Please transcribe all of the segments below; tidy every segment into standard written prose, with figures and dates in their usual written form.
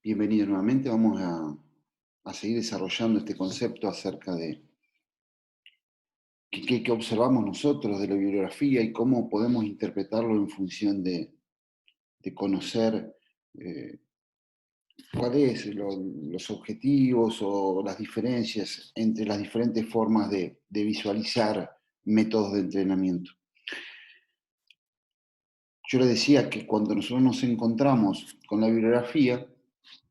Bienvenido nuevamente. Vamos a seguir desarrollando este concepto acerca de qué observamos nosotros de la bibliografía y cómo podemos interpretarlo en función de conocer eh, cuáles los objetivos o las diferencias entre las diferentes formas de visualizar métodos de entrenamiento. Yo le decía que cuando nosotros nos encontramos con la bibliografía,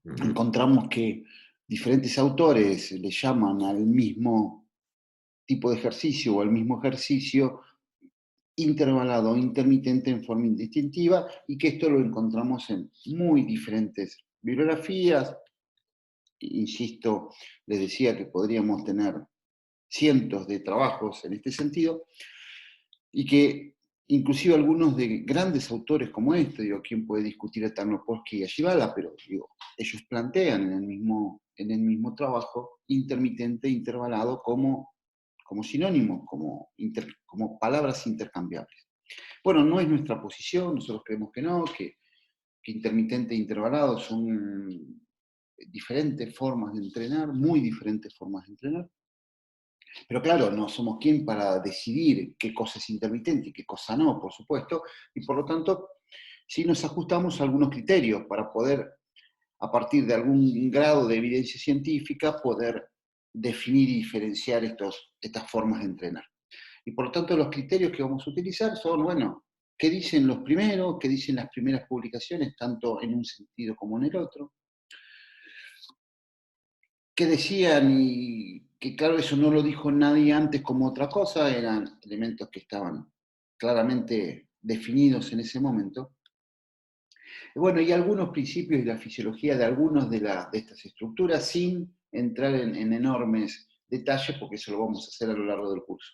Ujú. encontramos que diferentes autores le llaman al mismo tipo de ejercicio o al mismo ejercicio intervalado o intermitente en forma indistintiva y que esto lo encontramos en muy diferentes bibliografías. Insisto, les decía que podríamos tener cientos de trabajos en este sentido y que inclusive algunos de grandes autores como este, digo, ¿quién puede discutir a Tarnopolsky y a Shibala? Pero digo, ellos plantean en el mismo trabajo intermitente, intervalado como sinónimos, como palabras intercambiables. Bueno, no es nuestra posición, nosotros creemos que no, que intermitente e intervalado son diferentes formas de entrenar, muy diferentes formas de entrenar. Pero claro, no somos quien para decidir qué cosa es intermitente y qué cosa no, por supuesto, y por lo tanto, sí nos ajustamos a algunos criterios para poder, a partir de algún grado de evidencia científica, poder definir y diferenciar estas formas de entrenar. Y por lo tanto, los criterios que vamos a utilizar son, bueno, qué dicen los primeros, qué dicen las primeras publicaciones, tanto en un sentido como en el otro, qué decían y que claro, eso no lo dijo nadie antes como otra cosa, eran elementos que estaban claramente definidos en ese momento. Y bueno, y algunos principios de la fisiología de algunas de estas estructuras sin entrar en enormes detalles, porque eso lo vamos a hacer a lo largo del curso.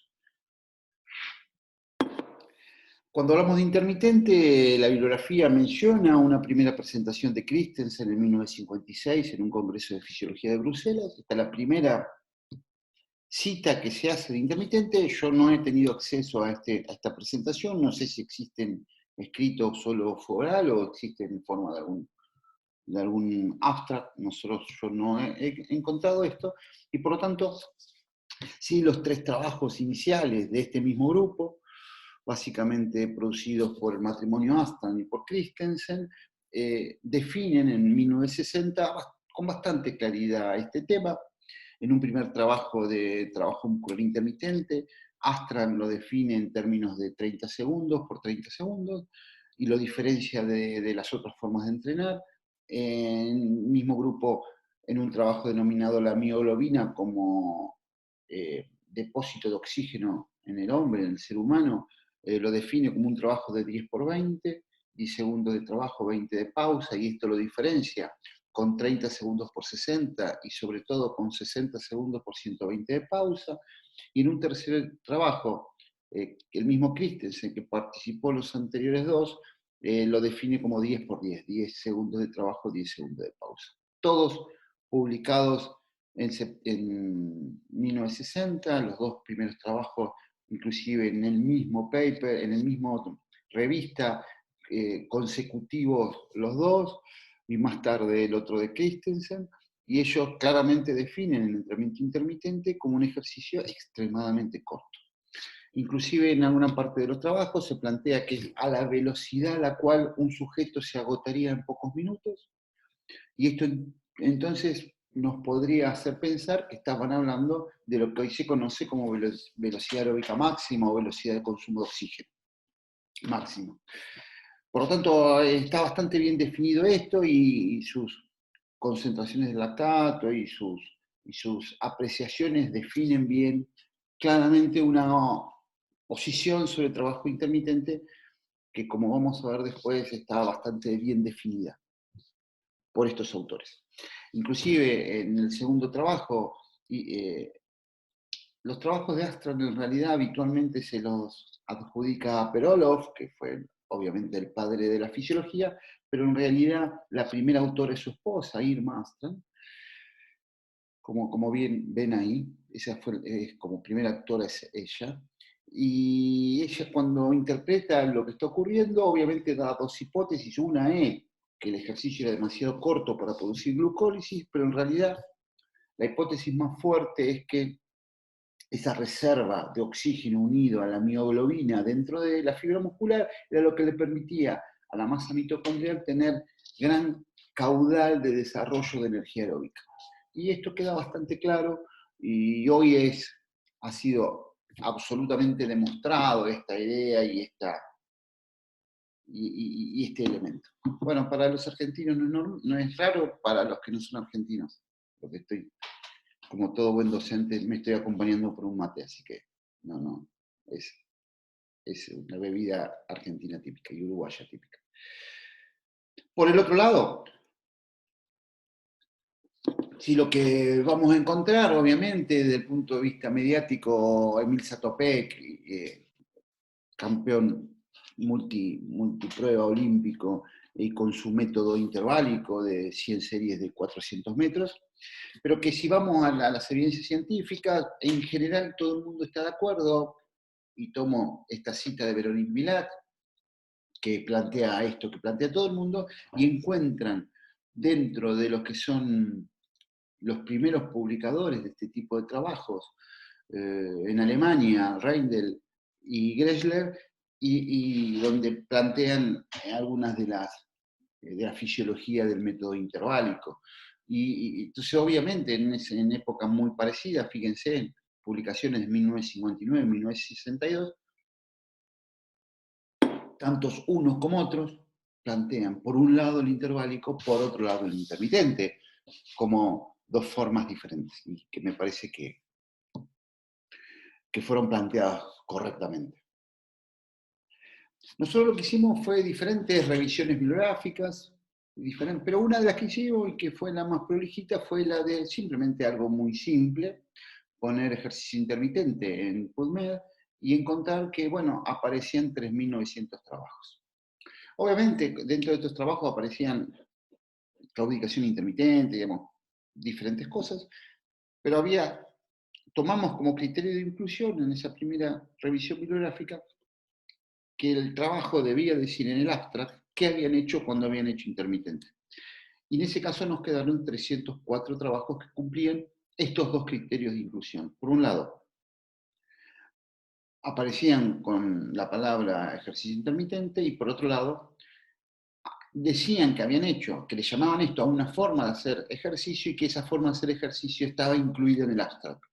Cuando hablamos de intermitente, la bibliografía menciona una primera presentación de Christensen en 1956 en un congreso de fisiología de Bruselas. Esta es la primera cita que se hace de intermitente. Yo no he tenido acceso a esta presentación, no sé si existen escritos solo fue oral o existen en forma de algún abstract. Yo no he encontrado esto, y por lo tanto, sí, los tres trabajos iniciales de este mismo grupo, básicamente producidos por el matrimonio Astran y por Christensen, definen en 1960 con bastante claridad este tema. En un primer trabajo de trabajo muscular intermitente, Astran lo define en términos de 30 segundos por 30 segundos y lo diferencia de las otras formas de entrenar. En el mismo grupo, en un trabajo denominado la mioglobina como depósito de oxígeno en el hombre, en el ser humano, lo define como un trabajo de 10 por 20, 10 segundos de trabajo, 20 de pausa, y esto lo diferencia con 30 segundos por 60 y sobre todo con 60 segundos por 120 de pausa. Y en un tercer trabajo, el mismo Christensen, que participó en los anteriores dos, lo define como 10 por 10, 10 segundos de trabajo, 10 segundos de pausa. Todos publicados en 1960, los dos primeros trabajos inclusive en el mismo paper, en el mismo revista, consecutivos los dos, y más tarde el otro de Christensen, y ellos claramente definen el entrenamiento intermitente como un ejercicio extremadamente corto. Inclusive en alguna parte de los trabajos se plantea que a la velocidad a la cual un sujeto se agotaría en pocos minutos, y esto entonces nos podría hacer pensar que estaban hablando de lo que hoy se conoce como velocidad aeróbica máxima o velocidad de consumo de oxígeno máximo. Por lo tanto, está bastante bien definido esto y sus concentraciones de lactato y sus apreciaciones definen bien claramente una posición sobre el trabajo intermitente que, como vamos a ver después, está bastante bien definida por estos autores. Inclusive en el segundo trabajo, los trabajos de Astron en realidad habitualmente se los adjudica a Perolov, que fue obviamente el padre de la fisiología, pero en realidad la primera autora es su esposa, Irma Astron, como bien ven ahí, esa fue, como primera actora es ella. Y ella cuando interpreta lo que está ocurriendo, obviamente da dos hipótesis. Una es que el ejercicio era demasiado corto para producir glucólisis, pero en realidad la hipótesis más fuerte es que esa reserva de oxígeno unido a la mioglobina dentro de la fibra muscular era lo que le permitía a la masa mitocondrial tener gran caudal de desarrollo de energía aeróbica. Y esto queda bastante claro y hoy ha sido absolutamente demostrado esta idea y este elemento. Bueno, para los argentinos no es raro, para los que no son argentinos, porque como todo buen docente, me estoy acompañando por un mate, así que no, es una bebida argentina típica y uruguaya típica. Por el otro lado, si lo que vamos a encontrar, obviamente, desde el punto de vista mediático, Emil Zatopek, campeón multiprueba olímpico y con su método interválico de 100 series de 400 metros, pero que si vamos a las evidencias científicas, en general todo el mundo está de acuerdo, y tomo esta cita de Véronique Milat, que plantea esto, que plantea todo el mundo, y encuentran dentro de los que son los primeros publicadores de este tipo de trabajos, en Alemania, Reindel y Gressler, y donde plantean algunas de la fisiología del método interválico. Y entonces, obviamente, en épocas muy parecidas, fíjense, en publicaciones de 1959 y 1962, tantos unos como otros plantean, por un lado el interválico, por otro lado el intermitente, como dos formas diferentes, y que me parece que fueron planteadas correctamente. Nosotros lo que hicimos fue diferentes revisiones bibliográficas, pero una de las que hicimos y que fue la más prolijita fue la de simplemente algo muy simple, poner ejercicio intermitente en PubMed y encontrar que, bueno, aparecían 3.900 trabajos. Obviamente, dentro de estos trabajos aparecían claudicación intermitente, digamos, diferentes cosas, pero tomamos como criterio de inclusión en esa primera revisión bibliográfica que el trabajo debía decir en el abstract qué habían hecho cuando habían hecho intermitente. Y en ese caso nos quedaron 304 trabajos que cumplían estos dos criterios de inclusión. Por un lado, aparecían con la palabra ejercicio intermitente y por otro lado, decían que habían hecho, que le llamaban esto a una forma de hacer ejercicio y que esa forma de hacer ejercicio estaba incluida en el abstract.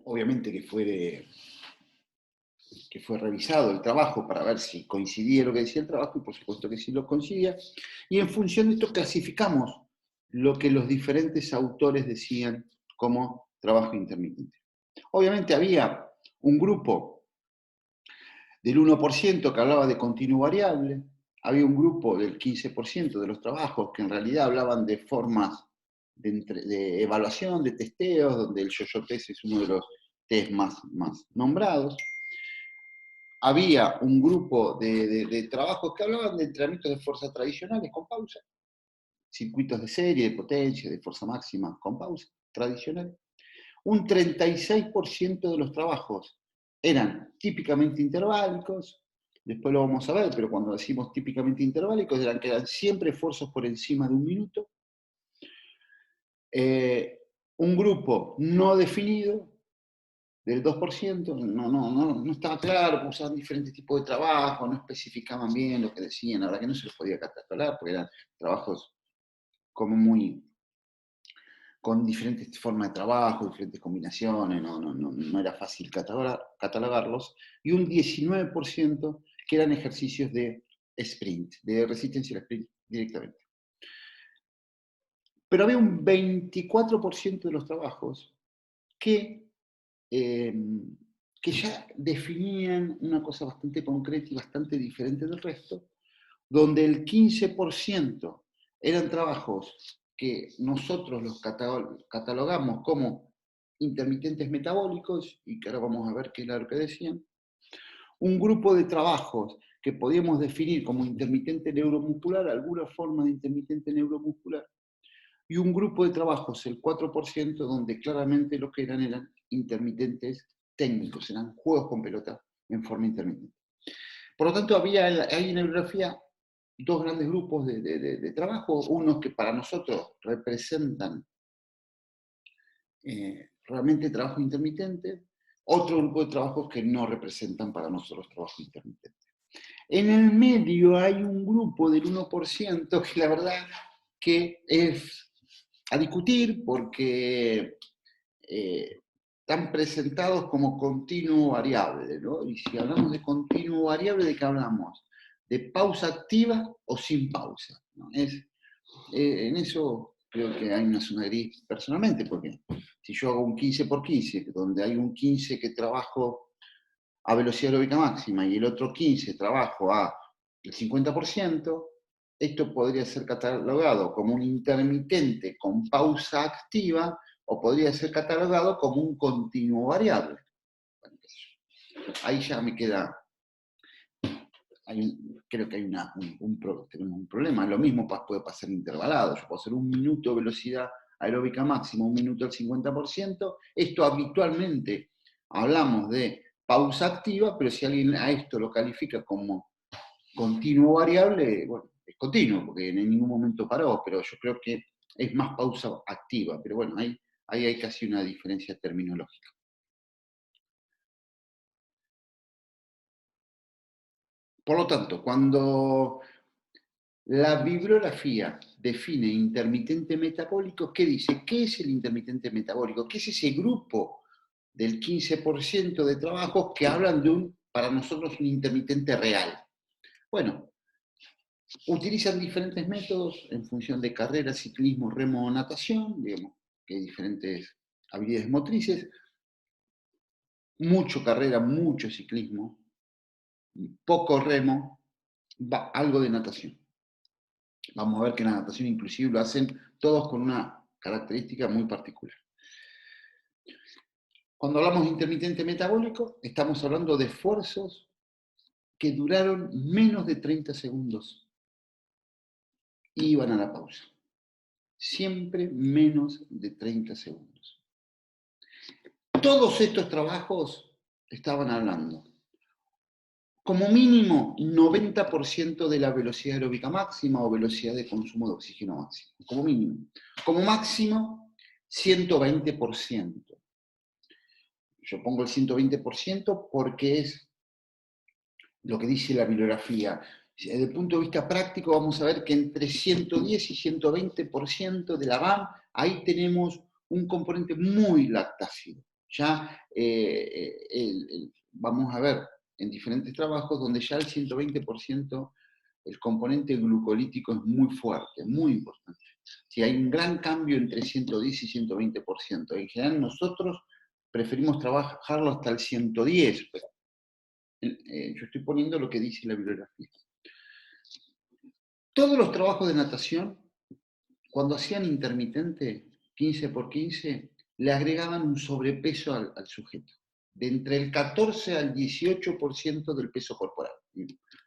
Obviamente que fue revisado el trabajo para ver si coincidía lo que decía el trabajo, y por supuesto que sí lo coincidía, y en función de esto clasificamos lo que los diferentes autores decían como trabajo intermitente. Obviamente había un grupo del 1% que hablaba de continuo variable, había un grupo del 15% de los trabajos que en realidad hablaban de formas de evaluación, de testeos, donde el yo-yo test es uno de los test más nombrados. Había un grupo de trabajos que hablaban de entrenamientos de fuerza tradicionales con pausa, circuitos de serie, de potencia, de fuerza máxima con pausa, tradicional. Un 36% de los trabajos eran típicamente interválicos, después lo vamos a ver, pero cuando decimos típicamente interválicos, que eran siempre esfuerzos por encima de 1 minuto. Un grupo no definido, del 2%, no estaba claro, porque usaban diferentes tipos de trabajo, no especificaban bien lo que decían, la verdad que no se los podía catalogar, porque eran trabajos como con diferentes formas de trabajo, diferentes combinaciones, no era fácil catalogarlos, y un 19% que eran ejercicios de sprint, de resistencia al sprint directamente. Pero había un 24% de los trabajos que ya definían una cosa bastante concreta y bastante diferente del resto, donde el 15% eran trabajos que nosotros los catalogamos como intermitentes metabólicos, y que ahora vamos a ver qué era lo que decían, un grupo de trabajos que podíamos definir como intermitente neuromuscular, alguna forma de intermitente neuromuscular, y un grupo de trabajos, el 4%, donde claramente lo que eran intermitentes técnicos, eran juegos con pelota en forma intermitente. Por lo tanto, hay en la bibliografía dos grandes grupos de trabajo, unos que para nosotros representan realmente trabajo intermitente, otro grupo de trabajos que no representan para nosotros trabajo intermitente. En el medio hay un grupo del 1% que la verdad que es a discutir porque están presentados como continuo variable, ¿no? Y si hablamos de continuo variable, ¿de qué hablamos? ¿De pausa activa o sin pausa? ¿No? En eso creo que hay una zona gris personalmente, porque si yo hago un 15 por 15, donde hay un 15 que trabajo a velocidad aeróbica máxima y el otro 15 trabajo a el 50%, esto podría ser catalogado como un intermitente con pausa activa o podría ser catalogado como un continuo variable. Bueno, ahí ya me queda, creo que hay tenemos un problema. Lo mismo puede pasar intervalado. Yo puedo hacer 1 minuto de velocidad aeróbica máxima, 1 minuto al 50%. Esto habitualmente hablamos de pausa activa, pero si alguien a esto lo califica como continuo variable, bueno, es continuo, porque en ningún momento paró, pero yo creo que es más pausa activa. Pero bueno, ahí hay casi una diferencia terminológica. Por lo tanto, cuando la bibliografía define intermitente metabólico, ¿qué dice? ¿Qué es el intermitente metabólico? ¿Qué es ese grupo del 15% de trabajos que hablan de para nosotros, un intermitente real? Bueno, utilizan diferentes métodos en función de carrera, ciclismo, remo o natación, digamos que hay diferentes habilidades motrices, mucho carrera, mucho ciclismo, poco remo, algo de natación. Vamos a ver que en la natación inclusive lo hacen todos con una característica muy particular. Cuando hablamos de intermitente metabólico, estamos hablando de esfuerzos que duraron menos de 30 segundos y iban a la pausa. Siempre menos de 30 segundos. Todos estos trabajos estaban hablando, como mínimo, 90% de la velocidad aeróbica máxima o velocidad de consumo de oxígeno máximo, como mínimo. Como máximo, 120%. Yo pongo el 120% porque es lo que dice la bibliografía. Desde el punto de vista práctico, vamos a ver que entre 110 y 120% de la VAM, ahí tenemos un componente muy lactácido. Ya vamos a ver en diferentes trabajos donde ya el 120%, el componente glucolítico es muy fuerte, muy importante. Si hay un gran cambio entre 110 y 120%. En general nosotros preferimos trabajarlo hasta el 110, pero yo estoy poniendo lo que dice la bibliografía. Todos los trabajos de natación, cuando hacían intermitente, 15 por 15, le agregaban un sobrepeso al sujeto, de entre el 14 al 18% del peso corporal.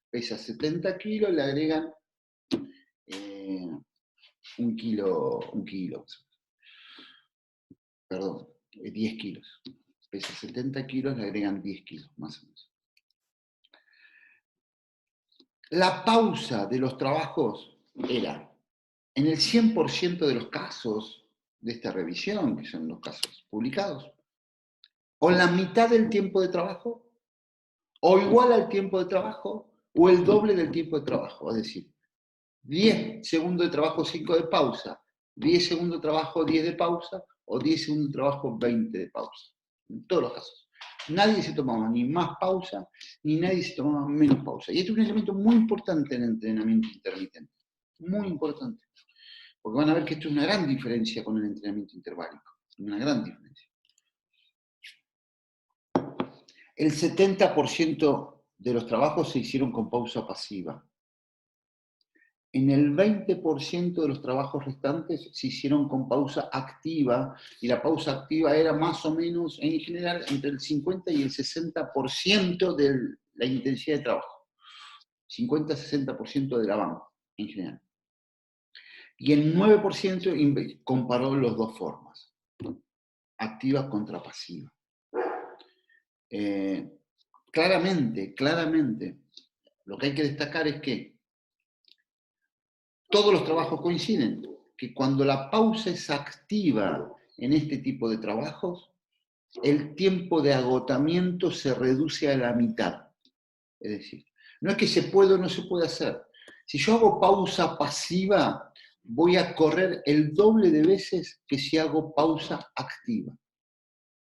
Pesa 70 kilos, le agregan un kilo, perdón, 10 kilos. Pesa 70 kilos, le agregan 10 kilos, más o menos. La pausa de los trabajos era, en el 100% de los casos de esta revisión, que son los casos publicados, o la mitad del tiempo de trabajo, o igual al tiempo de trabajo, o el doble del tiempo de trabajo. Es decir, 10 segundos de trabajo, 5 de pausa, 10 segundos de trabajo, 10 de pausa, o 10 segundos de trabajo, 20 de pausa. En todos los casos. Nadie se tomaba ni más pausa, ni nadie se tomaba menos pausa. Y esto es un elemento muy importante en el entrenamiento intermitente. Muy importante. Porque van a ver que esto es una gran diferencia con el entrenamiento interválico. Una gran diferencia. El 70% de los trabajos se hicieron con pausa pasiva. En el 20% de los trabajos restantes se hicieron con pausa activa, y la pausa activa era más o menos, en general, entre el 50 y el 60% de la intensidad de trabajo. 50-60% de la banda, en general. Y el 9% comparó las dos formas, activa contra pasiva. Claramente, lo que hay que destacar es que todos los trabajos coinciden, que cuando la pausa es activa en este tipo de trabajos, el tiempo de agotamiento se reduce a la mitad. Es decir, no es que se puede o no se puede hacer. Si yo hago pausa pasiva, voy a correr el doble de veces que si hago pausa activa.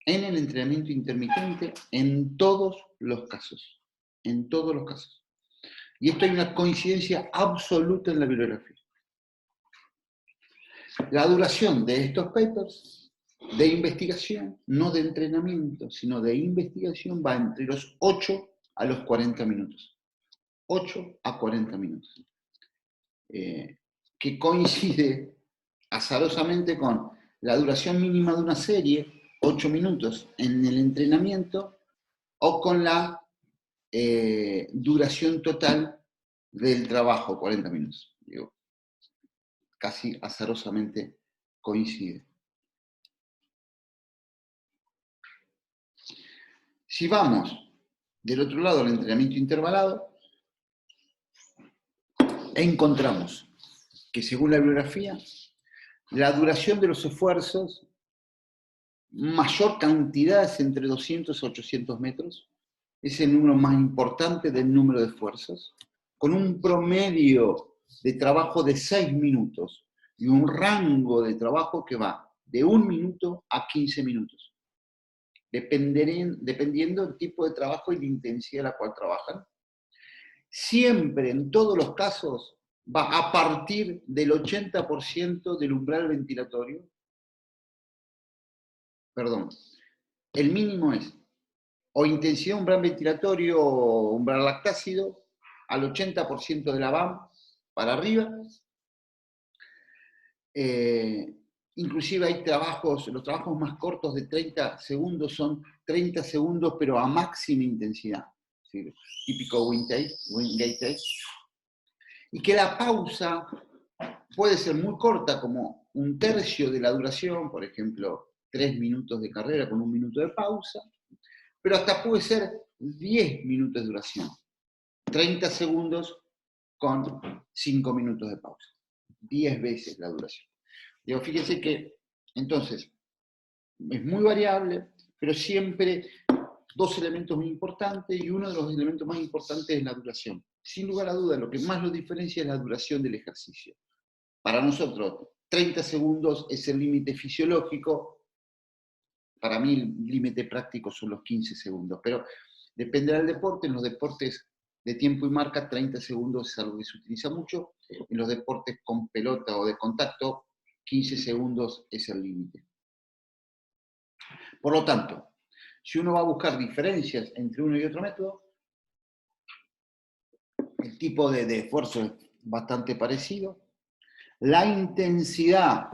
En el entrenamiento intermitente, en todos los casos. En todos los casos. Y esto hay una coincidencia absoluta en la bibliografía. La duración de estos papers de investigación, no de entrenamiento, sino de investigación, va entre los 8 a los 40 minutos. 8 a 40 minutos. Que coincide azarosamente con la duración mínima de una serie, 8 minutos en el entrenamiento, o con la duración total del trabajo, 40 minutos. Digo, casi azarosamente coincide. Si vamos del otro lado al entrenamiento intervalado, encontramos que según la bibliografía, la duración de los esfuerzos, mayor cantidad es entre 200 y 800 metros, es el número más importante del número de esfuerzos, con un promedio de trabajo de 6 minutos y un rango de trabajo que va de 1 minuto a 15 minutos, dependiendo del tipo de trabajo y la intensidad a la cual trabajan. Siempre, en todos los casos, va a partir del 80% del umbral ventilatorio. Perdón, el mínimo es o intensidad umbral ventilatorio o umbral lactácido al 80% de la BAM para arriba. Inclusive hay trabajos, los trabajos más cortos de 30 segundos son 30 segundos pero a máxima intensidad. ¿Sí? Típico Wingate test. Y que la pausa puede ser muy corta, como un tercio de la duración, por ejemplo, 3 minutos de carrera con 1 minuto de pausa, pero hasta puede ser 10 minutos de duración, 30 segundos con 5 minutos de pausa, 10 veces la duración. Digo, fíjense que, entonces, es muy variable, pero siempre dos elementos muy importantes, y uno de los elementos más importantes es la duración. Sin lugar a dudas, lo que más lo diferencia es la duración del ejercicio. Para nosotros, 30 segundos es el límite fisiológico. Para mí el límite práctico son los 15 segundos, pero dependerá del deporte. En los deportes de tiempo y marca, 30 segundos es algo que se utiliza mucho. En los deportes con pelota o de contacto, 15 segundos es el límite. Por lo tanto, si uno va a buscar diferencias entre uno y otro método, el tipo de esfuerzo es bastante parecido. La intensidad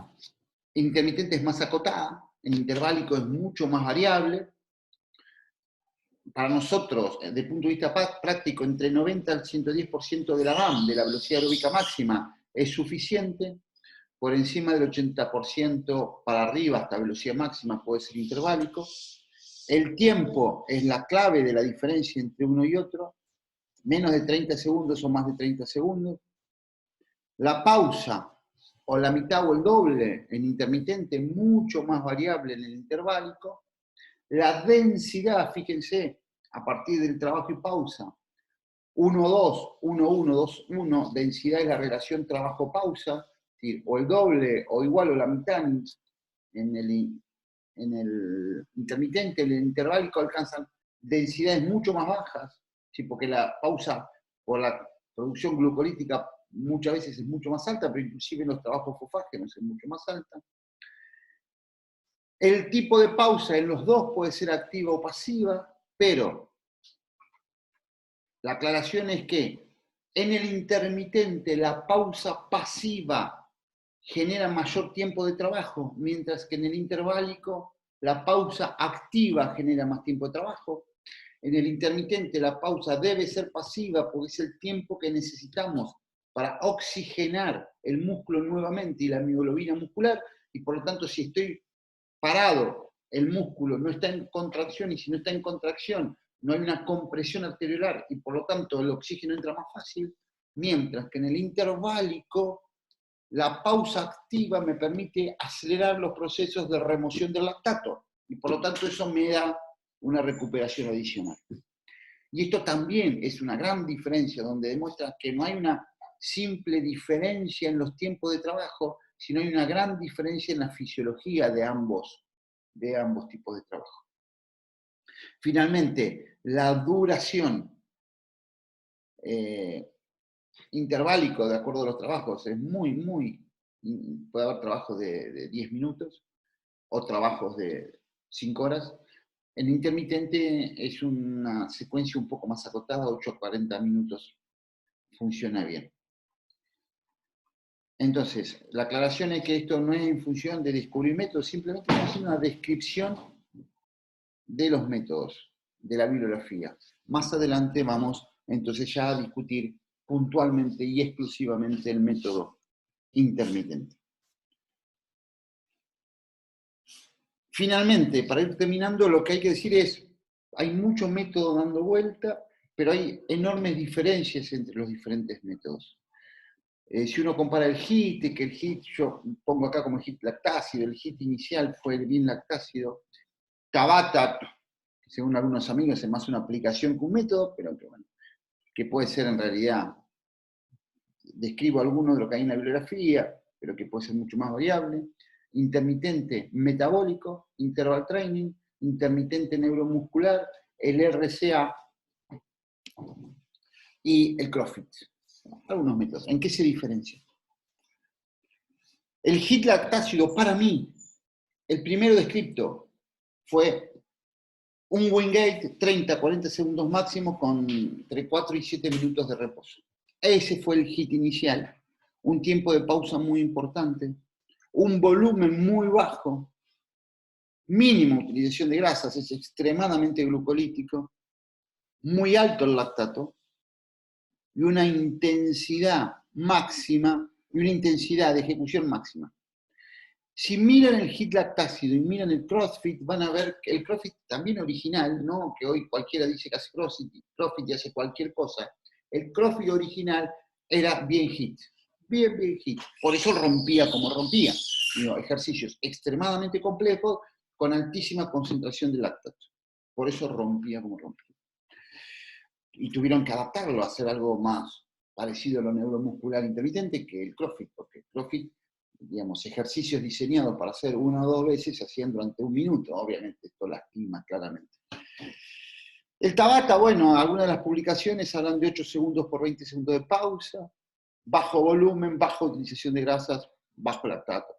intermitente es más acotada, el interválico es mucho más variable. Para nosotros, desde el punto de vista práctico, entre 90 al 110% de la RAM, de la velocidad aeróbica máxima, es suficiente. Por encima del 80% para arriba, hasta velocidad máxima, puede ser interválico. El tiempo es la clave de la diferencia entre uno y otro. Menos de 30 segundos o más de 30 segundos. La pausa, o la mitad o el doble en intermitente, mucho más variable en el interválico. La densidad, fíjense, a partir del trabajo y pausa, 1-2, 1-1, 2-1, densidad es la relación trabajo-pausa, o el doble, o igual, o la mitad en el intermitente, en el interválico alcanzan densidades mucho más bajas, ¿sí? Porque la pausa por la producción glucolítica muchas veces es mucho más alta, pero inclusive en los trabajos fosfágenos es mucho más alta. El tipo de pausa en los dos puede ser activa o pasiva, pero la aclaración es que en el intermitente la pausa pasiva genera mayor tiempo de trabajo, mientras que en el interválico la pausa activa genera más tiempo de trabajo. En el intermitente la pausa debe ser pasiva porque es el tiempo que necesitamos para oxigenar el músculo nuevamente y la mioglobina muscular, y por lo tanto si estoy parado, el músculo no está en contracción, y si no está en contracción, no hay una compresión arteriolar y por lo tanto el oxígeno entra más fácil, mientras que en el interválico la pausa activa me permite acelerar los procesos de remoción del lactato y por lo tanto eso me da una recuperación adicional. Y esto también es una gran diferencia donde demuestra que no hay una simple diferencia en los tiempos de trabajo, sino hay una gran diferencia en la fisiología de ambos tipos de trabajo. Finalmente, la duración interválico de acuerdo a los trabajos es puede haber trabajos de 10 minutos o trabajos de 5 horas. El intermitente es una secuencia un poco más acotada, 8 a 40 minutos, funciona bien. Entonces, la aclaración es que esto no es en función de descubrir métodos, simplemente es una descripción de los métodos, de la bibliografía. Más adelante vamos entonces ya a discutir puntualmente y exclusivamente el método intermitente. Finalmente, para ir terminando, lo que hay que decir es, hay muchos métodos dando vuelta, pero hay enormes diferencias entre los diferentes métodos. Si uno compara el HIT, que el HIT, yo pongo acá como HIT lactácido, el HIT inicial fue el bien lactácido, Tabata, según algunos amigos, es más una aplicación que un método, pero que, bueno, que puede ser en realidad, describo algunos de lo que hay en la bibliografía, pero que puede ser mucho más variable. Intermitente metabólico, interval training, intermitente neuromuscular, el RCA y el CrossFit. Algunos métodos. ¿En qué se diferencia? El HIT lactácido, para mí, el primero descrito fue un Wingate 30-40 segundos máximo con entre 4 y 7 minutos de reposo. Ese fue el HIT inicial. Un tiempo de pausa muy importante, un volumen muy bajo, mínima utilización de grasas, es extremadamente glucolítico, muy alto el lactato y una intensidad máxima y una intensidad de ejecución máxima. Si miran el HIT lactácido y miran el CrossFit, van a ver que el CrossFit también original, ¿no? Que hoy cualquiera dice que hace CrossFit y hace cualquier cosa. El CrossFit original era bien HIT, bien HIT. Por eso rompía como rompía. Digo, ejercicios extremadamente complejos con altísima concentración de lactato. Por eso rompía como rompía. Y tuvieron que adaptarlo a hacer algo más parecido a lo neuromuscular intermitente que el CrossFit, porque el CrossFit, digamos, ejercicios diseñados para hacer 1 o 2 veces se hacían durante 1 minuto. Obviamente esto lastima claramente. El Tabata, bueno, algunas de las publicaciones hablan de 8 segundos por 20 segundos de pausa, bajo volumen, baja utilización de grasas, bajo lactato.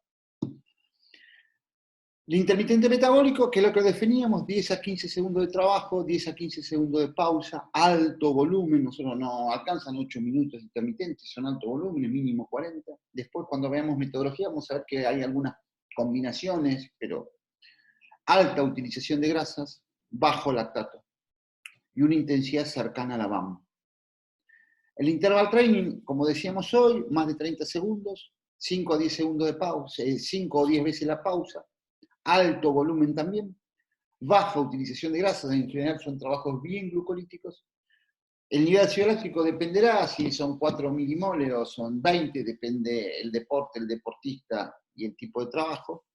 El intermitente metabólico, que es lo que definíamos, 10 a 15 segundos de trabajo, 10 a 15 segundos de pausa, alto volumen, nosotros no alcanzan 8 minutos intermitentes, son alto volumen, mínimo 40. Después cuando veamos metodología vamos a ver que hay algunas combinaciones, pero alta utilización de grasas, bajo lactato y una intensidad cercana a la BAM. El interval training, como decíamos hoy, más de 30 segundos, 5 a 10 segundos de pausa, 5 o 10 veces la pausa, alto volumen también, baja utilización de grasas, en general son trabajos bien glucolíticos. El nivel ácido láctico dependerá si son 4 milimoles o son 20, depende el deporte, el deportista y el tipo de trabajo.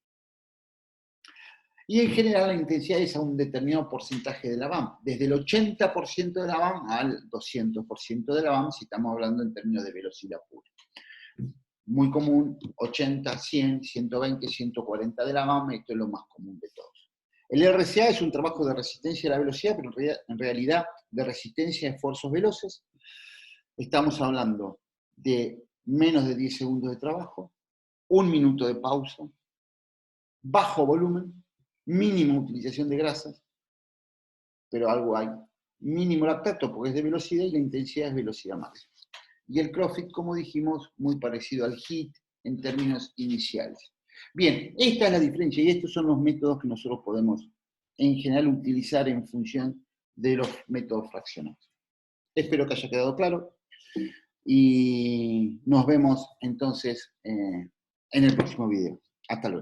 Y en general la intensidad es a un determinado porcentaje de la BAM, desde el 80% de la BAM al 200% de la BAM, si estamos hablando en términos de velocidad pura. Muy común, 80, 100, 120, 140 de la BAM, esto es lo más común de todos. El RCA es un trabajo de resistencia a la velocidad, pero en realidad de resistencia a esfuerzos veloces. Estamos hablando de menos de 10 segundos de trabajo, 1 minuto de pausa, bajo volumen, mínima utilización de grasas, pero algo hay. Mínimo lactato porque es de velocidad y la intensidad es velocidad máxima. Y el CrossFit, como dijimos, muy parecido al HIIT en términos iniciales. Bien, esta es la diferencia y estos son los métodos que nosotros podemos en general utilizar en función de los métodos fraccionados. Espero que haya quedado claro y nos vemos entonces en el próximo video. Hasta luego.